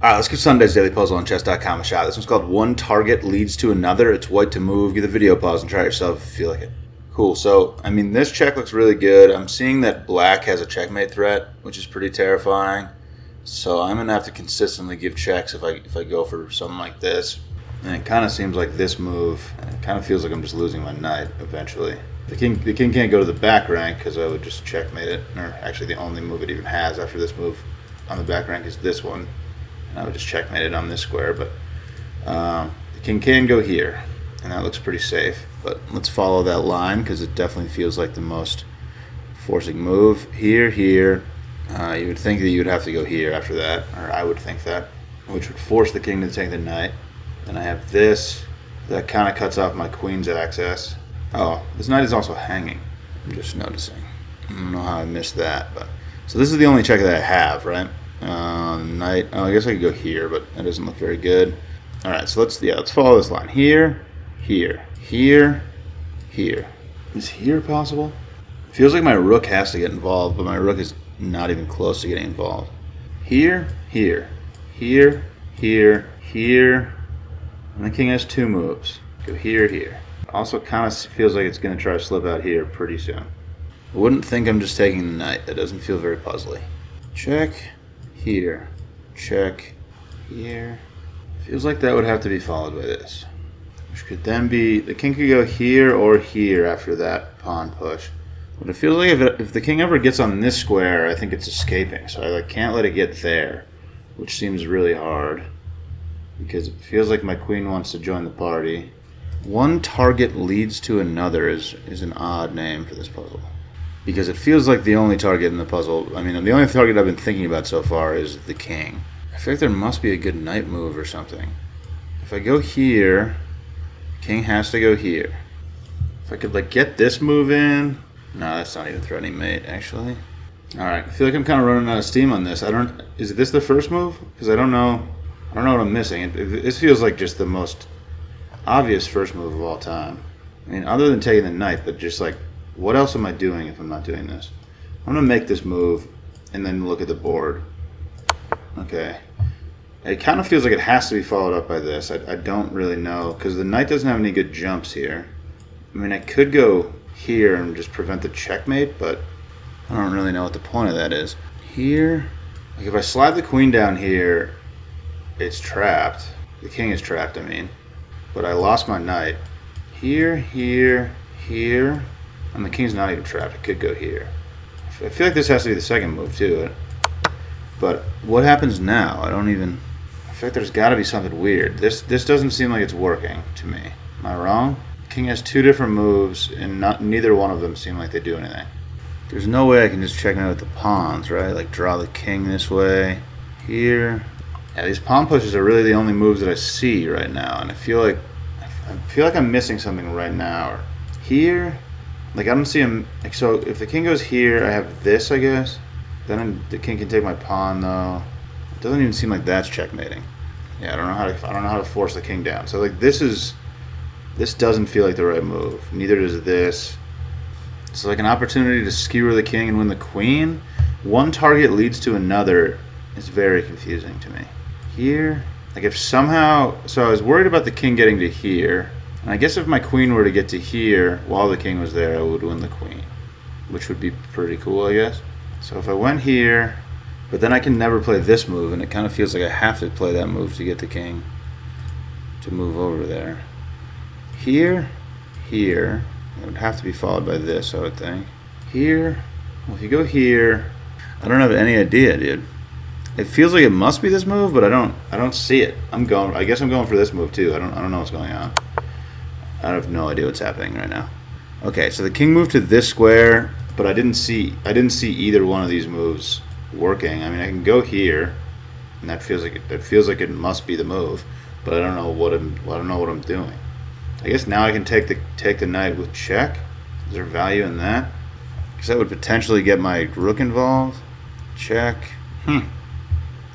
Alright, let's get Sunday's daily puzzle on chess.com a shot. This one's called One Target Leads to Another. It's white to move. Give the video a pause and try it yourself if you feel like it. Cool, so, this check looks really good. I'm seeing that black has a checkmate threat, which is pretty terrifying. So I'm going to have to consistently give checks if I go for something like this. And it kind of seems like this move, it kind of feels like I'm just losing my knight eventually. The king can't go to the back rank because I would just checkmate it. Or actually the only move it even has after this move on the back rank is this one. And I would just checkmate it on this square, but the king can go here, and that looks pretty safe. But let's follow that line because it definitely feels like the most forcing move. Here. You would think that you would have to go here after that, or I would think that, which would force the king to take the knight. Then I have this. That kind of cuts off my queen's access. Oh, this knight is also hanging. I'm just noticing. I don't know how I missed that, but so this is the only check that I have, right? Knight. Oh, I guess I could go here, but that doesn't look very good. All right, so let's follow this line. Here. Is here possible? It feels like my rook has to get involved, but my rook is not even close to getting involved. Here. And the king has two moves. Go here. Also kind of feels like it's going to try to slip out here pretty soon. I wouldn't think I'm just taking the knight. That doesn't feel very puzzly. Check here. Check here. Feels like that would have to be followed by this. Which could then be, the king could go here or here after that pawn push. But it feels like if the king ever gets on this square, I think it's escaping. So I can't let it get there, which seems really hard. Because it feels like my queen wants to join the party. One target leads to another is an odd name for this puzzle. Because it feels like the only target in the puzzle, the only target I've been thinking about so far is the king. I feel like there must be a good knight move or something. If I go here, the king has to go here. If I could get this move in, no, that's not even threatening mate actually. All right, I feel like I'm kind of running out of steam on this. Is this the first move? Because I don't know what I'm missing. This feels like just the most obvious first move of all time. Other than taking the knight, but just what else am I doing if I'm not doing this? I'm going to make this move and then look at the board. Okay. It kind of feels like it has to be followed up by this. I don't really know because the knight doesn't have any good jumps here. I could go here and just prevent the checkmate, but I don't really know what the point of that is. Here, if I slide the queen down here, it's trapped. The king is trapped, but I lost my knight. Here. And the king's not even trapped. It could go here. I feel like this has to be the second move too. But what happens now? I feel like there's got to be something weird. This doesn't seem like it's working to me. Am I wrong? The king has two different moves, and neither one of them seem like they do anything. There's no way I can just check out with the pawns, right? Draw the king this way. Here. Yeah, these pawn pushes are really the only moves that I see right now, and I feel like I'm missing something right now. Or here. I don't see him. So if the king goes here, I have this, I guess. Then the king can take my pawn, though. It doesn't even seem like that's checkmating. Yeah, I don't know how to force the king down. So this doesn't feel like the right move. Neither does this. It's an opportunity to skewer the king and win the queen. One target leads to another. It's very confusing to me. Here, if somehow. So I was worried about the king getting to here. And I guess if my queen were to get to here while the king was there, I would win the queen, which would be pretty cool, I guess. So if I went here, but then I can never play this move, and it kind of feels like I have to play that move to get the king to move over there. Here, it would have to be followed by this, I would think. Here, well, if you go here, I don't have any idea, dude. It feels like it must be this move, but I don't see it. I guess I'm going for this move too. I don't know what's going on. I have no idea what's happening right now. Okay, so the king moved to this square, but I didn't see either one of these moves working. I can go here, and that feels like it must be the move, but I don't know what I'm doing. I guess now I can take the knight with check. Is there value in that? Because that would potentially get my rook involved. Check. I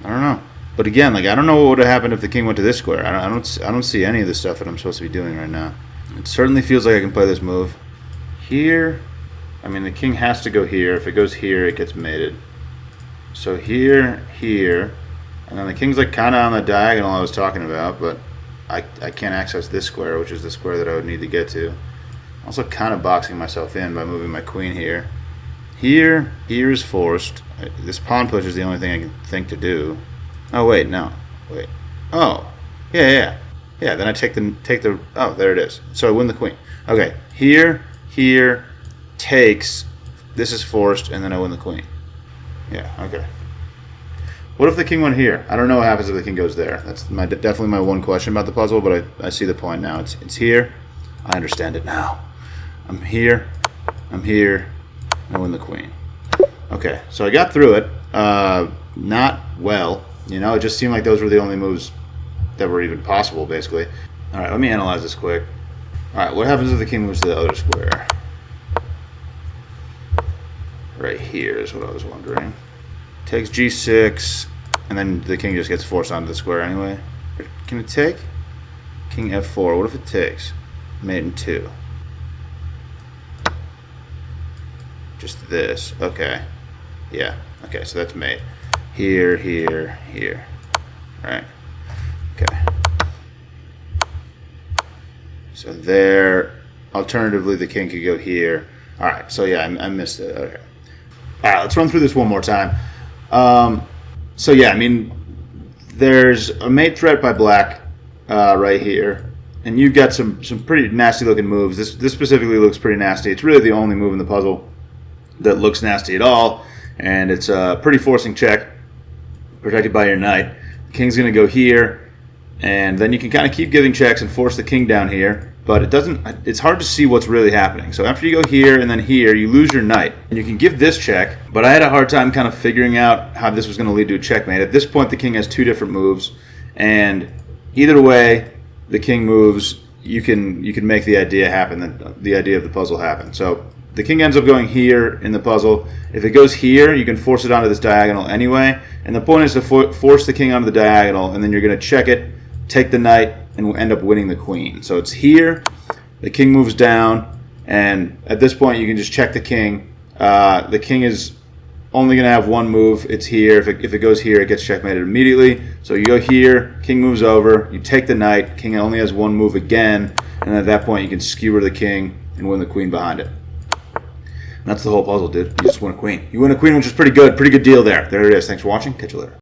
don't know. But again, I don't know what would have happened if the king went to this square. I don't see any of the stuff that I'm supposed to be doing right now. It certainly feels like I can play this move. Here, the king has to go here. If it goes here, it gets mated. So here, And then the king's like kind of on the diagonal I was talking about, but I can't access this square, which is the square that I would need to get to. Also kind of boxing myself in by moving my queen here. Here is forced. This pawn push is the only thing I can think to do. Oh wait, no. Wait. Oh. Yeah. Then I take the oh, there it is. So I win the queen. Okay. Here, takes. This is forced, and then I win the queen. Yeah, okay. What if the king went here? I don't know what happens if the king goes there. That's definitely my one question about the puzzle, but I see the point now. It's here. I understand it now. I'm here. I win the queen. Okay, so I got through it. Not well. You know, it just seemed like those were the only moves that were even possible, basically. All right, let me analyze this quick. All right, what happens if the king moves to the other square? Right here is what I was wondering. Takes g6, and then the king just gets forced onto the square anyway. Can it take? King f4. What if it takes? Mate in 2. Just this. Okay. Yeah. Okay, so that's mate. Here. Right. Okay. So there. Alternatively, the king could go here. All right. So yeah, I missed it. Okay. All right. Let's run through this one more time. So yeah, I mean, there's a mate threat by black right here, and you've got some pretty nasty looking moves. This specifically looks pretty nasty. It's really the only move in the puzzle that looks nasty at all, and it's a pretty forcing check, protected by your knight. The king's going to go here, and then you can kind of keep giving checks and force the king down here, but it's hard to see what's really happening. So after you go here and then here, you lose your knight, and you can give this check, but I had a hard time kind of figuring out how this was going to lead to a checkmate. At this point, the king has 2 different moves, and either way the king moves, you can make the idea happen, the idea of the puzzle happen. So the king ends up going here in the puzzle. If it goes here, you can force it onto this diagonal anyway, and the point is to force the king onto the diagonal, and then you're going to check it, take the knight, and we'll end up winning the queen. So it's here, the king moves down, and at this point you can just check the king. The king is only going to have one move. It's here. If it goes here, it gets checkmated immediately. So you go here, king moves over, you take the knight, king only has one move again, and at that point you can skewer the king and win the queen behind it. And that's the whole puzzle, dude. You just win a queen. You win a queen, which is pretty good. Pretty good deal there. There it is. Thanks for watching. Catch you later.